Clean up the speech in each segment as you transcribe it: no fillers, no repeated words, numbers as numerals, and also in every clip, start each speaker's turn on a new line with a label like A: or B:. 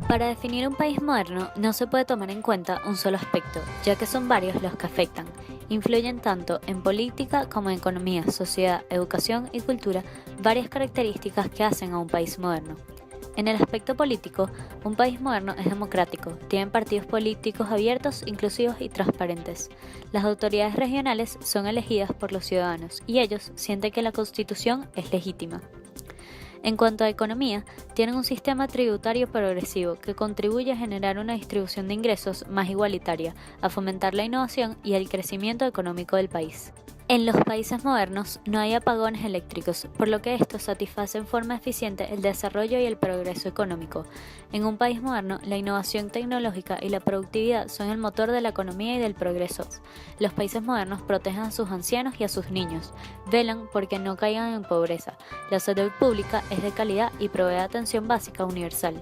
A: Para definir un país moderno no se puede tomar en cuenta un solo aspecto, ya que son varios los que afectan. Influyen tanto en política como en economía, sociedad, educación y cultura varias características que hacen a un país moderno. En el aspecto político, un país moderno es democrático, tiene partidos políticos abiertos, inclusivos y transparentes. Las autoridades regionales son elegidas por los ciudadanos y ellos sienten que la Constitución es legítima. En cuanto a economía, tienen un sistema tributario progresivo que contribuye a generar una distribución de ingresos más igualitaria, a fomentar la innovación y el crecimiento económico del país. En los países modernos no hay apagones eléctricos, por lo que estos satisfacen en forma eficiente el desarrollo y el progreso económico. En un país moderno, la innovación tecnológica y la productividad son el motor de la economía y del progreso. Los países modernos protegen a sus ancianos y a sus niños, velan porque no caigan en pobreza. La salud pública es de calidad y provee atención básica universal.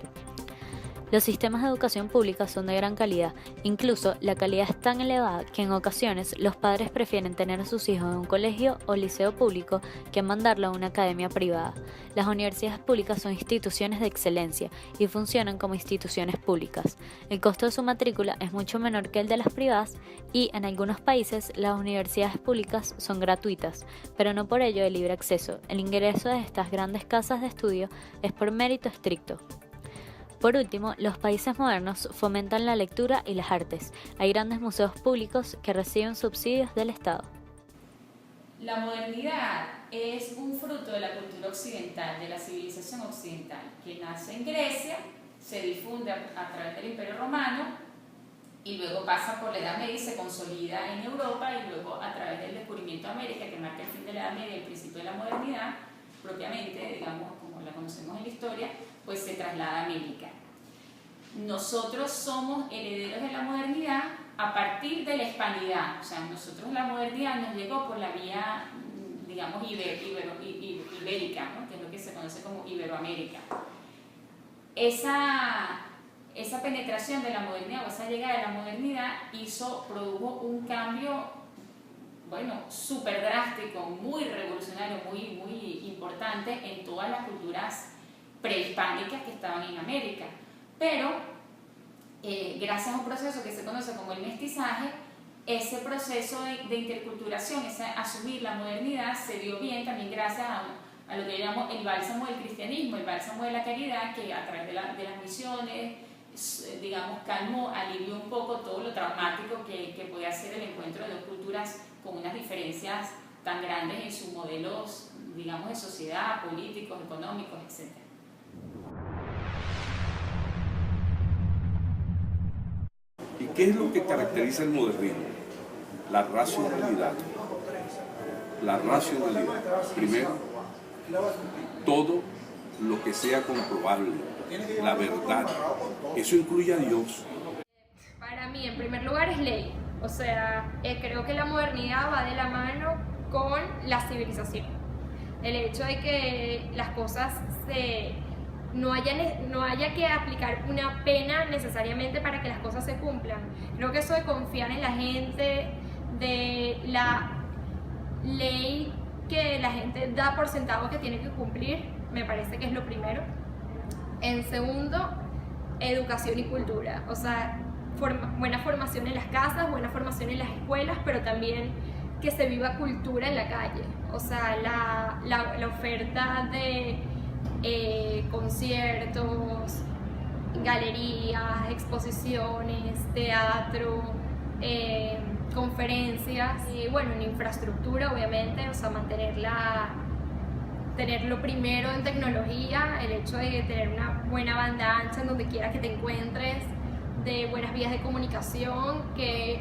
A: Los sistemas de educación pública son de gran calidad, incluso la calidad es tan elevada que en ocasiones los padres prefieren tener a sus hijos en un colegio o liceo público que mandarlo a una academia privada. Las universidades públicas son instituciones de excelencia y funcionan como instituciones públicas. El costo de su matrícula es mucho menor que el de las privadas y en algunos países las universidades públicas son gratuitas, pero no por ello de libre acceso. El ingreso de estas grandes casas de estudio es por mérito estricto. Por último, los países modernos fomentan la lectura y las artes. Hay grandes museos públicos que reciben subsidios del Estado.
B: La modernidad es un fruto de la cultura occidental, de la civilización occidental, que nace en Grecia, se difunde a través del Imperio Romano y luego pasa por la Edad Media y se consolida en Europa y luego a través del descubrimiento de América, que marca el fin de la Edad Media y el principio de la modernidad, propiamente, digamos, como la conocemos en la historia, pues se traslada a América. Nosotros somos herederos de la modernidad a partir de la hispanidad, o sea, nosotros la modernidad nos llegó por la vía, digamos, ibérica, ¿no? Que es lo que se conoce como Iberoamérica. Esa penetración de la modernidad o esa llegada de la modernidad produjo un cambio, bueno, súper drástico, muy revolucionario, muy importante en todas las culturas prehispánicas que estaban en América, pero gracias a un proceso que se conoce como el mestizaje, ese proceso de interculturación, ese asumir la modernidad, se dio bien también gracias a lo que llamamos el bálsamo del cristianismo, el bálsamo de la caridad, que a través de las misiones, digamos, calmó, alivió un poco todo lo traumático que puede hacer el encuentro de dos culturas con unas diferencias tan grandes en sus modelos, digamos, de sociedad, políticos, económicos, etc.
C: ¿Y qué es lo que caracteriza el modernismo? La racionalidad. La racionalidad. Primero, todo lo que sea comprobable, la verdad. Eso incluye a Dios.
D: Para mí, en primer lugar, es ley. O sea, creo que la modernidad va de la mano con la civilización. El hecho de que las cosas no haya que aplicar una pena necesariamente para que las cosas se cumplan. Creo que eso de confiar en la gente, de la ley que la gente da por sentado que tiene que cumplir, me parece que es lo primero. En segundo, educación y cultura. O sea, buena formación en las casas, buena formación en las escuelas, pero también que se viva cultura en la calle. O sea, la oferta de conciertos, galerías, exposiciones, teatro, conferencias y bueno, en infraestructura obviamente, o sea, tenerlo primero en tecnología, el hecho de tener una buena banda ancha en donde quiera que te encuentres, de buenas vías de comunicación, que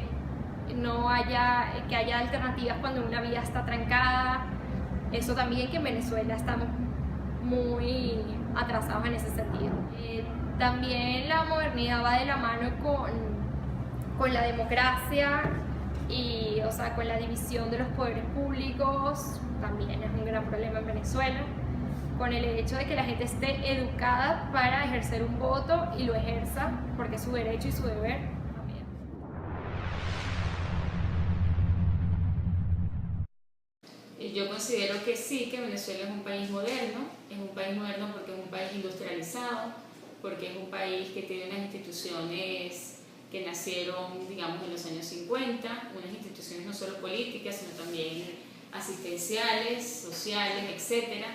D: haya alternativas cuando una vía está trancada. Eso también, que en Venezuela estamos muy atrasados en ese sentido. También la modernidad va de la mano con la democracia y, o sea, con la división de los poderes públicos, también es un gran problema en Venezuela, con el hecho de que la gente esté educada para ejercer un voto y lo ejerza porque es su derecho y su deber.
B: Yo considero que sí, que Venezuela es un país moderno porque es un país industrializado, porque es un país que tiene unas instituciones que nacieron, digamos, en los años 50, unas instituciones no solo políticas, sino también asistenciales, sociales, etc.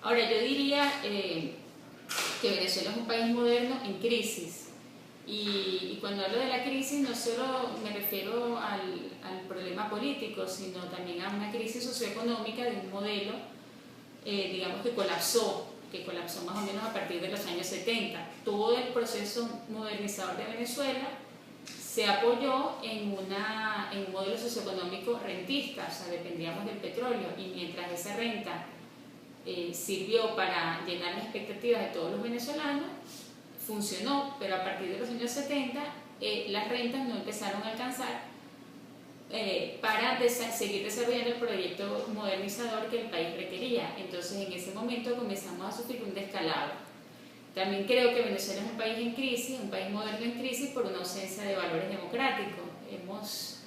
B: Ahora, yo diría que Venezuela es un país moderno en crisis. Y cuando hablo de la crisis no solo me refiero al problema político, sino también a una crisis socioeconómica de un modelo, digamos, que colapsó más o menos a partir de los años 70. Todo el proceso modernizador de Venezuela se apoyó en un modelo socioeconómico rentista, o sea, dependíamos del petróleo, y mientras esa renta sirvió para llenar las expectativas de todos los venezolanos, funcionó, pero a partir de los años 70 las rentas no empezaron a alcanzar para seguir desarrollando el proyecto modernizador que el país requería. Entonces en ese momento comenzamos a sufrir un descalabro. También creo que Venezuela es un país en crisis, un país moderno en crisis por una ausencia de valores democráticos. Hemos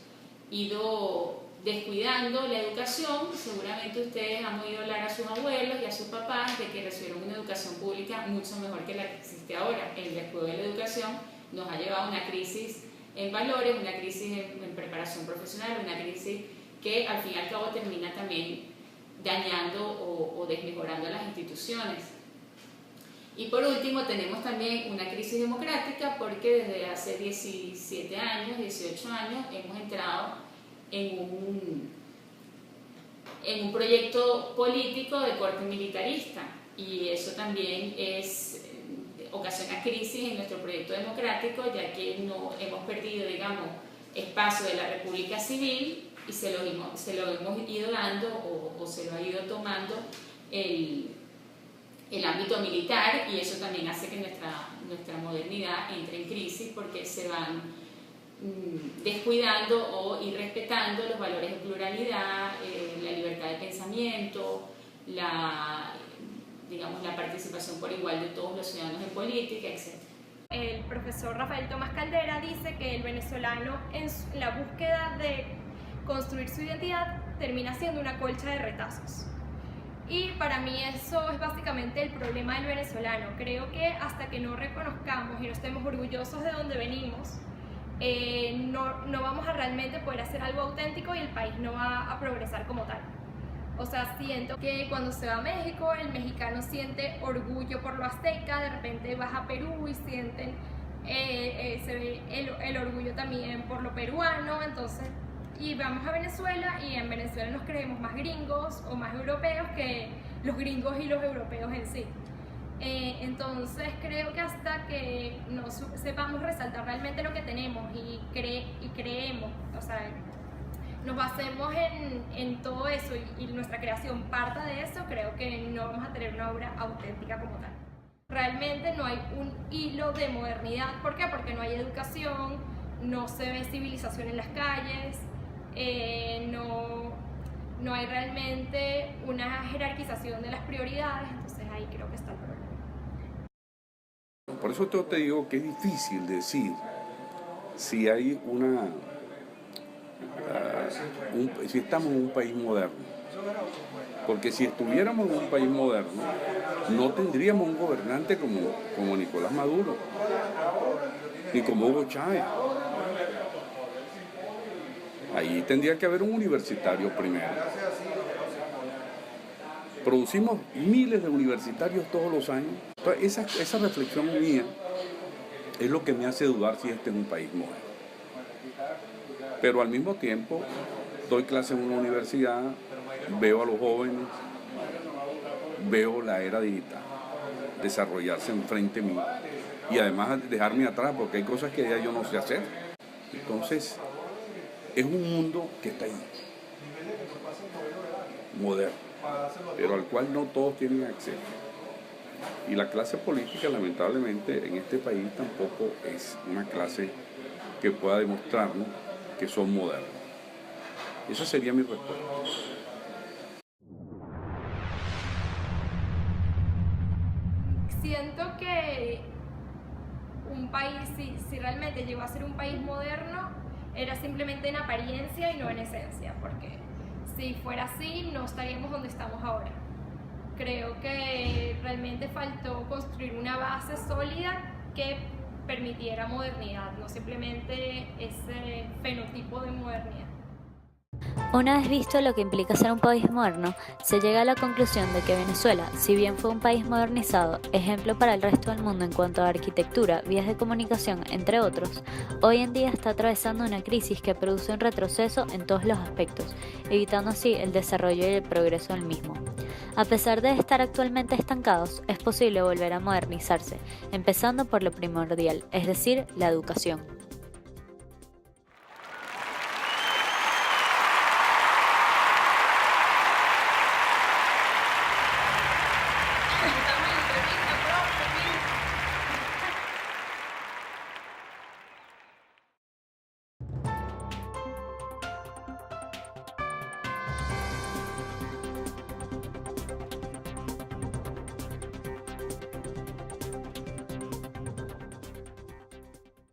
B: ido descuidando la educación. Seguramente ustedes han oído hablar a sus abuelos y a sus papás de que recibieron una educación pública mucho mejor que la que existe ahora. El descuido de la educación nos ha llevado a una crisis en valores, una crisis en preparación profesional, una crisis que al fin y al cabo termina también dañando o desmejorando las instituciones. Y por último tenemos también una crisis democrática porque desde hace 17 años, 18 años hemos entrado en un proyecto político de corte militarista, y eso también ocasiona crisis en nuestro proyecto democrático, ya que no hemos perdido, digamos, espacio de la República Civil y se lo hemos ido dando o se lo ha ido tomando el ámbito militar, y eso también hace que nuestra modernidad entre en crisis porque se van descuidando o irrespetando los valores de pluralidad, la libertad de pensamiento, la participación por igual de todos los ciudadanos en política, etc.
D: El profesor Rafael Tomás Caldera dice que el venezolano en la búsqueda de construir su identidad termina siendo una colcha de retazos. Y para mí eso es básicamente el problema del venezolano. Creo que hasta que no reconozcamos y no estemos orgullosos de dónde venimos, no vamos a realmente poder hacer algo auténtico y el país no va a progresar como tal. O sea, siento que cuando se va a México, el mexicano siente orgullo por lo azteca, de repente vas a Perú y sienten se ve el orgullo también por lo peruano, entonces, y vamos a Venezuela y en Venezuela nos creemos más gringos o más europeos que los gringos y los europeos en sí. Entonces creo que hasta que no sepamos resaltar realmente lo que tenemos y creemos, o sea, nos basemos en todo eso y nuestra creación parta de eso, creo que no vamos a tener una obra auténtica como tal. Realmente no hay un hilo de modernidad. ¿Por qué? Porque no hay educación, no se ve civilización en las calles, no hay realmente una jerarquización de las prioridades, entonces ahí creo que está el problema.
C: Por eso te digo que es difícil decir si hay si estamos en un país moderno, porque si estuviéramos en un país moderno no tendríamos un gobernante como Nicolás Maduro ni como Hugo Chávez. Ahí tendría que haber un universitario primero. Producimos miles de universitarios todos los años. Entonces, esa reflexión mía es lo que me hace dudar si este es un país moderno. Pero al mismo tiempo doy clases en una universidad, veo a los jóvenes, veo la era digital desarrollarse enfrente mío y además dejarme atrás porque hay cosas que ya yo no sé hacer. Entonces es un mundo que está ahí, moderno, pero al cual no todos tienen acceso. Y la clase política, lamentablemente, en este país tampoco es una clase que pueda demostrarnos que son modernos. Esa sería mi respuesta.
D: Siento que un país, si realmente llegó a ser un país moderno, era simplemente en apariencia y no en esencia, porque si fuera así no estaríamos donde estamos ahora. Creo que realmente faltó construir una base sólida que permitiera modernidad, no simplemente ese fenotipo de modernidad.
A: Una vez visto lo que implica ser un país moderno, se llega a la conclusión de que Venezuela, si bien fue un país modernizado, ejemplo para el resto del mundo en cuanto a arquitectura, vías de comunicación, entre otros, hoy en día está atravesando una crisis que produce un retroceso en todos los aspectos, evitando así el desarrollo y el progreso del mismo. A pesar de estar actualmente estancados, es posible volver a modernizarse, empezando por lo primordial, es decir, la educación.